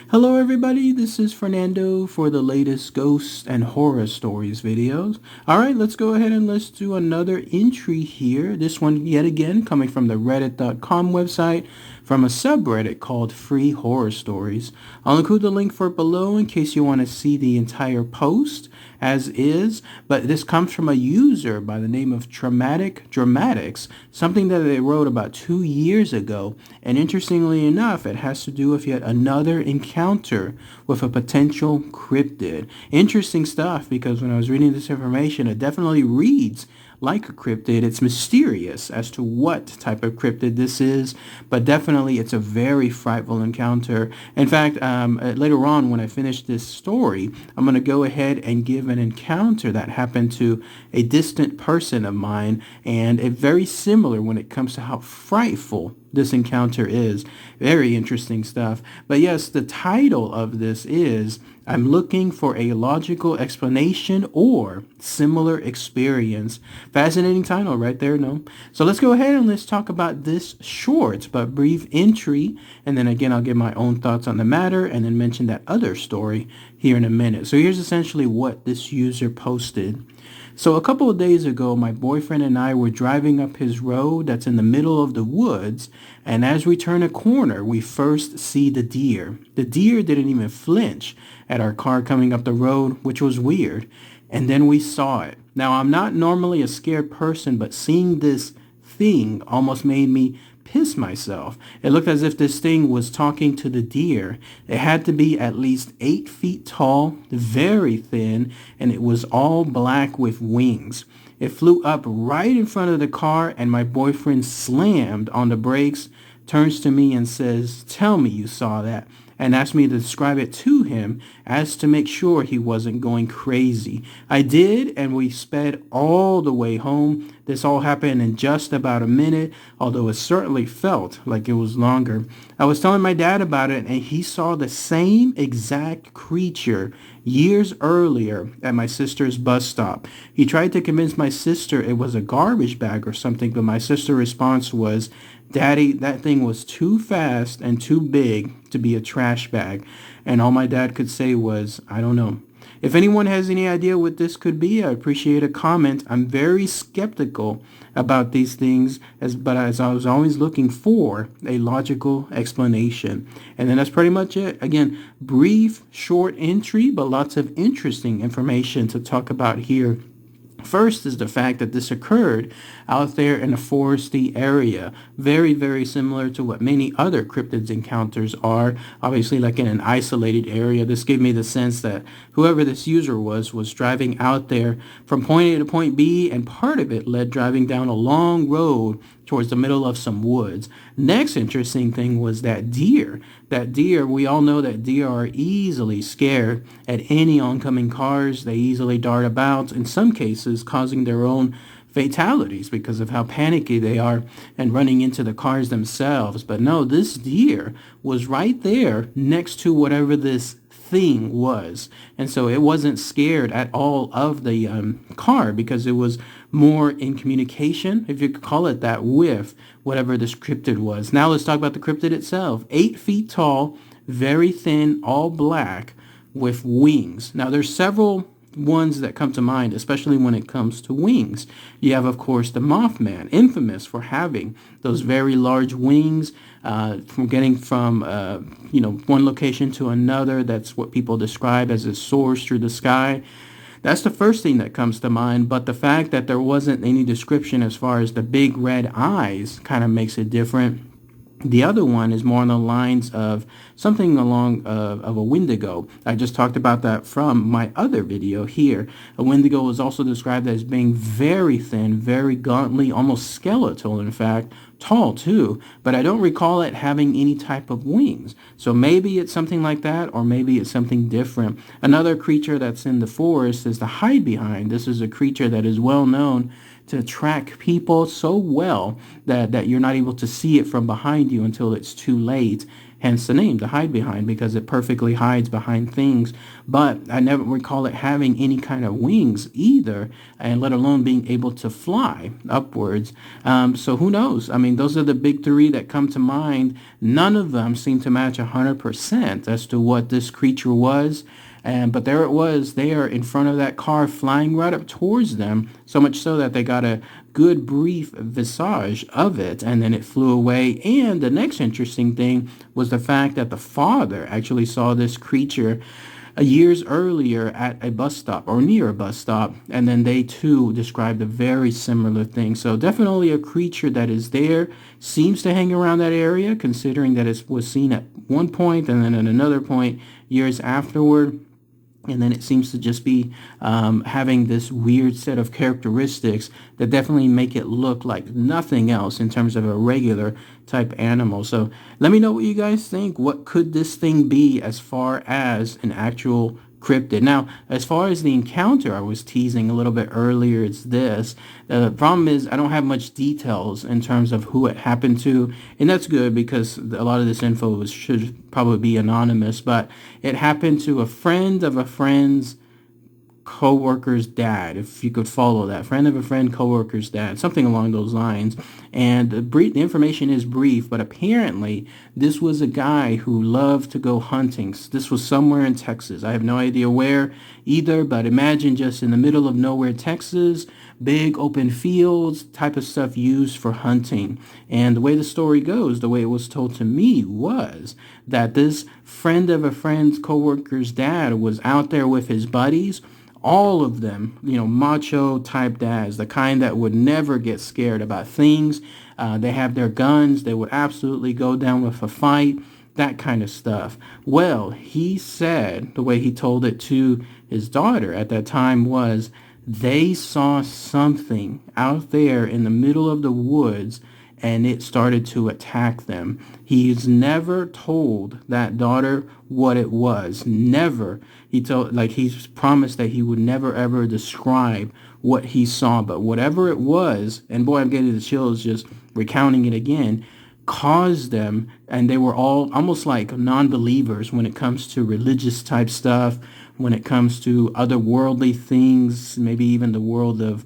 Hello everybody, this is Fernando for the latest ghost and horror stories videos. Alright, let's go ahead and let's do another entry here. This one yet again coming from the reddit.com website from a subreddit called Free Horror Stories. I'll include the link for it below in case you want to see the entire post as is, but this comes from a user by the name of Traumatic Dramatics, something that they wrote about 2 years ago, and interestingly enough, it has to do with yet another encounter with a potential cryptid. Interesting stuff, because when I was reading this information, it definitely reads like a cryptid. It's mysterious as to what type of cryptid this is, but definitely it's a very frightful encounter. In fact, later on when I finish this story, I'm going to go ahead and give an encounter that happened to a distant person of mine, and it's very similar when it comes to how frightful this encounter is. Very interesting stuff. But yes, the title of this is I'm looking for a logical explanation or similar experience. Fascinating title right there, no? So let's go ahead and let's talk about this short but brief entry. And then again, I'll give my own thoughts on the matter and then mention that other story here in a minute. So here's essentially what this user posted. So a couple of days ago, my boyfriend and I were driving up his road that's in the middle of the woods, and as we turn a corner, we first see the deer. The deer didn't even flinch at our car coming up the road, which was weird, and then we saw it. Now, I'm not normally a scared person, but seeing this thing almost made me piss myself. It looked as if this thing was talking to the deer. It had to be at least 8 feet tall, very thin, and it was all black with wings. It flew up right in front of the car, and my boyfriend slammed on the brakes, turns to me and says, "Tell me you saw that," and asked me to describe it to him as to make sure he wasn't going crazy. I did, and we sped all the way home. This all happened in just about a minute, although it certainly felt like it was longer. I was telling my dad about it, and he saw the same exact creature years earlier at my sister's bus stop. He tried to convince my sister it was a garbage bag or something, but my sister's response was, "Daddy, that thing was too fast and too big to be a trash bag." And all my dad could say was, "I don't know." If anyone has any idea what this could be, I appreciate a comment. I'm very skeptical about these things, but as I was always looking for a logical explanation. And then that's pretty much it. Again, brief, short entry, but lots of interesting information to talk about here. First is the fact that this occurred out there in a foresty area, very, very similar to what many other cryptids encounters are, obviously like in an isolated area. This gave me the sense that whoever this user was driving out there from point A to point B, and part of it led driving down a long road towards the middle of some woods. Next interesting thing was that deer. That deer, we all know that deer are easily scared at any oncoming cars. They easily dart about, in some cases causing their own fatalities because of how panicky they are and running into the cars themselves. But no, this deer was right there next to whatever this thing was, and so it wasn't scared at all of the car because it was more in communication, if you could call it that, with whatever this cryptid was. Now let's talk about the cryptid itself. 8 feet tall, very thin, all black with wings. Now there's several ones that come to mind, especially when it comes to wings. You have, of course, the Mothman, infamous for having those very large wings, from getting from one location to another. That's what people describe as it soars through the sky. That's the first thing that comes to mind, but the fact that there wasn't any description as far as the big red eyes kind of makes it different. The other one is more on the lines of something along of a Wendigo. I just talked about that from my other video here. A Wendigo is also described as being very thin, very gauntly, almost skeletal in fact, tall too, but I don't recall it having any type of wings. So maybe it's something like that, or maybe it's something different. Another creature that's in the forest is the hide behind. This is a creature that is well known to track people so well that you're not able to see it from behind you until it's too late. hence the name, the hide behind, because it perfectly hides behind things. But I never recall it having any kind of wings either, and let alone being able to fly upwards. So who knows? I mean, those are the big three that come to mind. None of them seem to match 100% as to what this creature was. But there it was there in front of that car, flying right up towards them, so much so that they got a good brief visage of it, and then it flew away. And the next interesting thing was the fact that the father actually saw this creature years earlier at a bus stop or near a bus stop, and then they too described a very similar thing. So definitely a creature that is there, seems to hang around that area, considering that it was seen at one point and then at another point years afterward. And then it seems to just be having this weird set of characteristics that definitely make it look like nothing else in terms of a regular type animal. So let me know what you guys think. What could this thing be as far as an actual cryptid? Now, as far as the encounter I was teasing a little bit earlier, it's this. The problem is I don't have much details in terms of who it happened to, and that's good because a lot of this info should probably be anonymous, but it happened to a friend of a friend's co-worker's dad, if you could follow that. Friend of a friend, co-worker's dad, something along those lines. And the information is brief, but apparently this was a guy who loved to go hunting. This was somewhere in Texas. I have no idea where either, but imagine just in the middle of nowhere, Texas, big open fields, type of stuff used for hunting. And the way the story goes, the way it was told to me, was that this friend of a friend's co-worker's dad was out there with his buddies, all of them, macho type dads, the kind that would never get scared about things. They have their guns. They would absolutely go down with a fight, that kind of stuff. Well, he said, the way he told it to his daughter at that time was, they saw something out there in the middle of the woods and it started to attack them. He's never told that daughter what it was. Never. He's promised that he would never ever describe what he saw, but whatever it was, and boy, I'm getting the chills just recounting it again, caused them, and they were all almost like non-believers when it comes to religious type stuff, when it comes to otherworldly things, maybe even the world of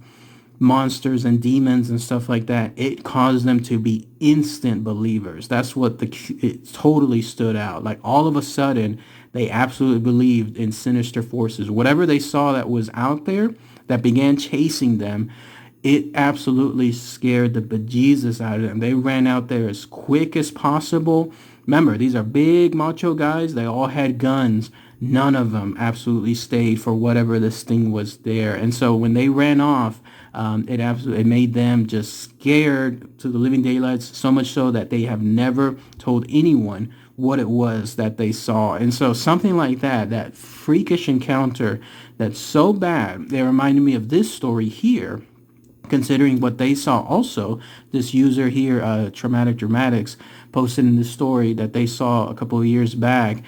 monsters and demons and stuff like that. It caused them to be instant believers. That's what it totally stood out. Like all of a sudden, they absolutely believed in sinister forces. Whatever they saw that was out there that began chasing them, it absolutely scared the bejesus out of them. They ran out there as quick as possible. Remember, these are big macho guys. They all had guns. None of them absolutely stayed for whatever this thing was there. And so when they ran off, it made them just scared to the living daylights, so much so that they have never told anyone what it was that they saw. And so something like that freakish encounter that's so bad, they reminded me of this story here, considering what they saw also. This user here, Traumatic Dramatics, posted in this story that they saw a couple of years back.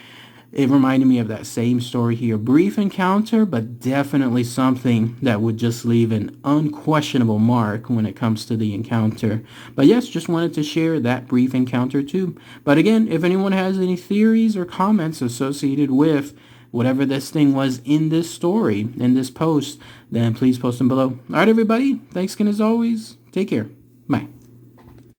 It reminded me of that same story here. Brief encounter, but definitely something that would just leave an unquestionable mark when it comes to the encounter. But yes, just wanted to share that brief encounter too. But again, if anyone has any theories or comments associated with whatever this thing was in this story, in this post, then please post them below. All right, everybody. Thanks again as always. Take care. Bye.